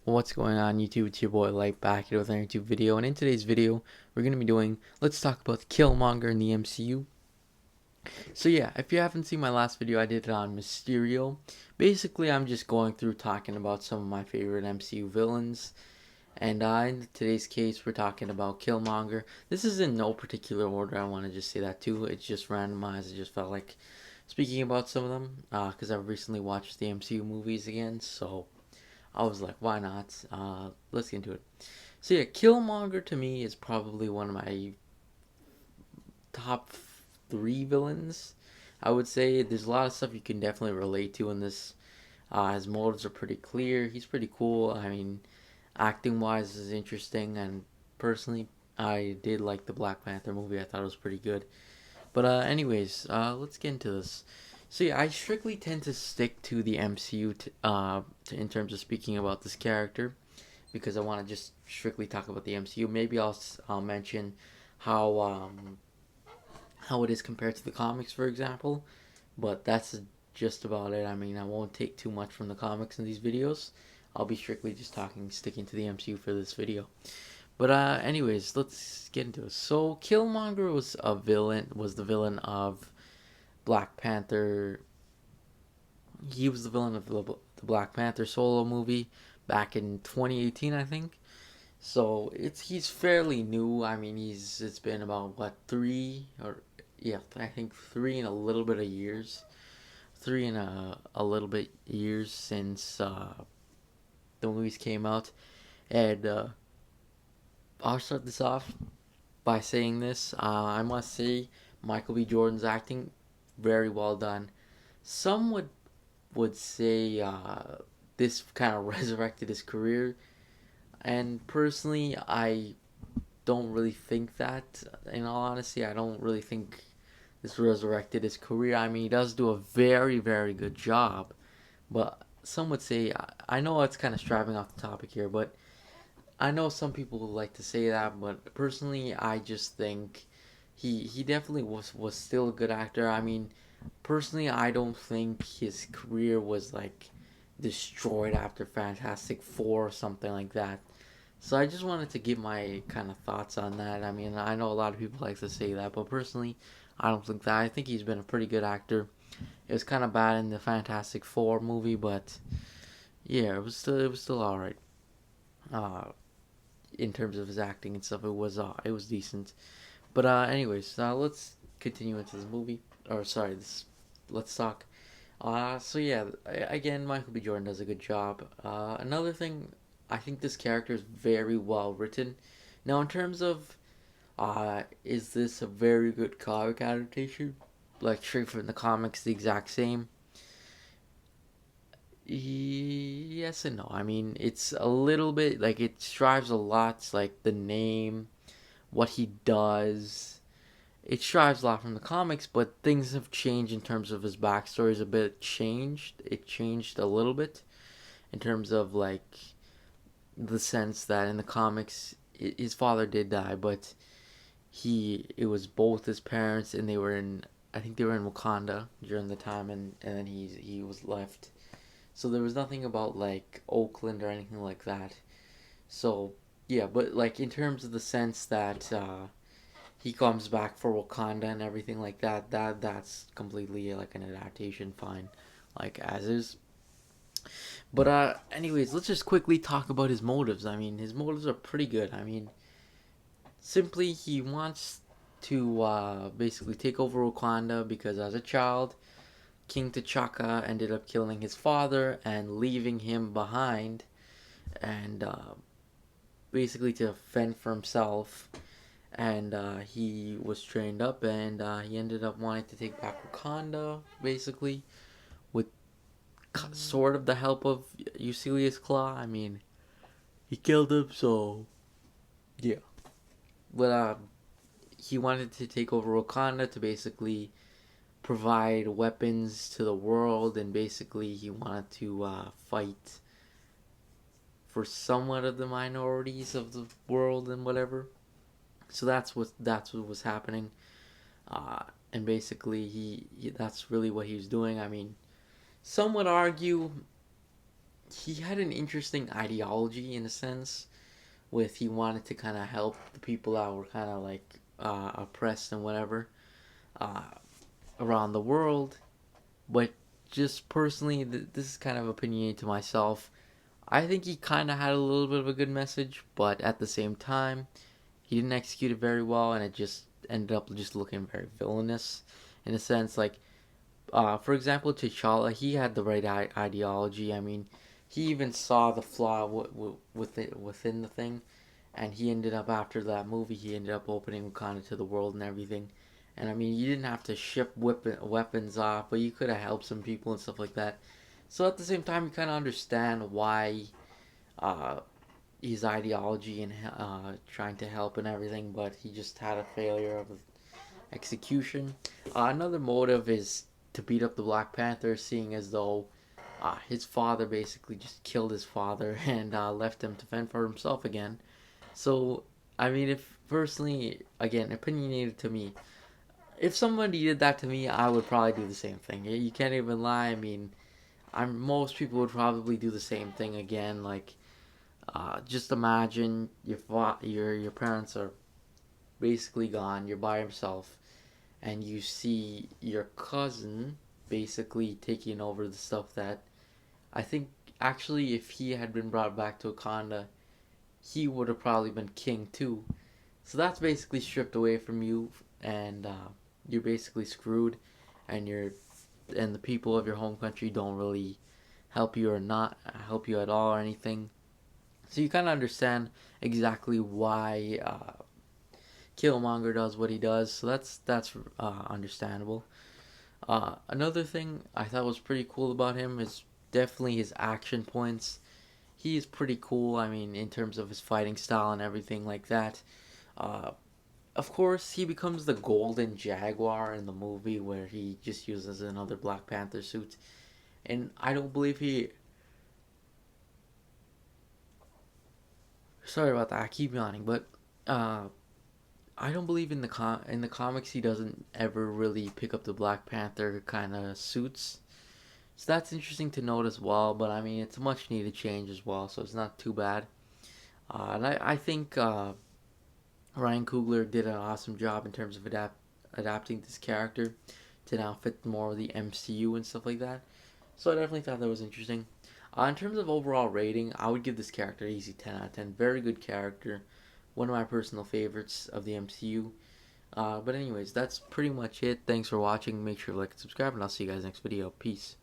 What's going on YouTube? It's your boy Light back here with another YouTube video, and in today's video we're going to be doing, let's talk about the Killmonger in the MCU. So yeah, if you haven't seen my last video, I did it on Mysterio. Basically I'm just going through talking about some of my favorite MCU villains, and in today's case we're talking about Killmonger. This is in no particular order, I want to just say that too. It's just randomized. I just felt like speaking about some of them because I've recently watched the MCU movies again, so I was like, why not? Let's get into it. So yeah, Killmonger to me is probably one of my top three villains. I would say there's a lot of stuff you can definitely relate to in this. His motives are pretty clear. He's pretty cool. I mean, acting wise is interesting, and personally, I did like the Black Panther movie. I thought it was pretty good. But anyways, let's get into this. So yeah, I strictly tend to stick to the MCU in terms of speaking about this character because I want to just strictly talk about the MCU. Maybe I'll mention how how it is compared to the comics, for example. But that's just about it. I mean, I won't take too much from the comics in these videos. I'll be strictly just sticking to the MCU for this video. But anyways, let's get into it. So Killmonger was the villain of Black Panther. He was the villain of the Black Panther solo movie back in 2018, I think. So he's fairly new. I mean, he's it's been about what, three, or yeah, I think three and a little bit of years, three and a little bit years since the movies came out, and I'll start this off by saying this. I must say, Michael B. Jordan's acting very well done. Some would say this kind of resurrected his career, and personally, I don't really think that. In all honesty, I don't really think this resurrected his career. I mean, he does do a very, very good job, but some would say, I know it's kind of striving off the topic here, but I know some people would like to say that, but personally, I just think he definitely was still a good actor. I mean, personally, I don't think his career was like destroyed after Fantastic Four or something like that. So I just wanted to give my kind of thoughts on that. I mean, I know a lot of people like to say that, but personally, I don't think that. I think he's been a pretty good actor. It was kind of bad in the Fantastic Four movie, but yeah, it was still all right. Uh, in terms of his acting and stuff, it was decent. But anyways, let's continue into this movie. Or sorry, this let's talk. So yeah, again, Michael B. Jordan does a good job. Another thing, I think this character is very well written. Now, in terms of, is this a very good comic adaptation? Like straight from the comics, the exact same. Yes and no. I mean, it's a little bit like it strives a lot. Like the name, what he does. It strives a lot from the comics, but things have changed in terms of his backstory. Is a bit changed. It changed a little bit in terms of like the sense that in the comics his father did die, but it was both his parents, and they were in, I think they were in Wakanda during the time, and then he was left. So there was nothing about like Oakland or anything like that. So yeah, but like in terms of the sense that he comes back for Wakanda and everything like that, that's completely like an adaptation, fine, like as is. But anyways, let's just quickly talk about his motives. I mean, his motives are pretty good. I mean, simply he wants to basically take over Wakanda because as a child, King T'Chaka ended up killing his father and leaving him behind, and basically to fend for himself. And he was trained up, and he ended up wanting to take back Wakanda, basically, with sort of the help of Eucelius Claw. I mean, he killed him, so yeah. But he wanted to take over Wakanda to basically provide weapons to the world, and basically he wanted to fight for somewhat of the minorities of the world and whatever. So that's what was happening, uh, and basically that's really what he was doing. I mean, some would argue he had an interesting ideology in a sense, with he wanted to kind of help the people that were kind of like oppressed and whatever uh, around the world. But just personally, this is kind of opinionated to myself. I think he kind of had a little bit of a good message, but at the same time, he didn't execute it very well, and it just ended up just looking very villainous in a sense. Like, for example, T'Challa, he had the right ideology. I mean, he even saw the flaw within the thing, and he ended up, after that movie, he ended up opening Wakanda to the world and everything. And I mean, you didn't have to ship weapons off, but you could have helped some people and stuff like that. So at the same time, you kind of understand why uh, his ideology and trying to help and everything, but he just had a failure of execution. Another motive is to beat up the Black Panther, seeing as though his father basically just killed his father and left him to fend for himself again. So, I mean, if personally, again, opinionated to me, if somebody did that to me, I would probably do the same thing. You can't even lie. I mean, most people would probably do the same thing again. Like, just imagine your parents are basically gone. You're by yourself, and you see your cousin basically taking over the stuff that I think actually, if he had been brought back to Wakanda, he would have probably been king too. So that's basically stripped away from you, and you're basically screwed, and the people of your home country don't really help you or not help you at all or anything. So you kind of understand exactly why Killmonger does what he does. So that's understandable. Another thing I thought was pretty cool about him is definitely his action points. He is pretty cool. I mean, in terms of his fighting style and everything like that. Uh, of course, he becomes the Golden Jaguar in the movie where he just uses another Black Panther suit, and I don't believe he. Sorry about that. I keep yawning, but uh, I don't believe in in the comics he doesn't ever really pick up the Black Panther kind of suits. So that's interesting to note as well. But I mean, it's a much needed change as well, so it's not too bad. And I think Ryan Coogler did an awesome job in terms of adapting this character to now fit more of the MCU and stuff like that. So I definitely thought that was interesting. In terms of overall rating, I would give this character an easy 10 out of 10. Very good character. One of my personal favorites of the MCU. But anyways, that's pretty much it. Thanks for watching. Make sure to like and subscribe, and I'll see you guys next video. Peace.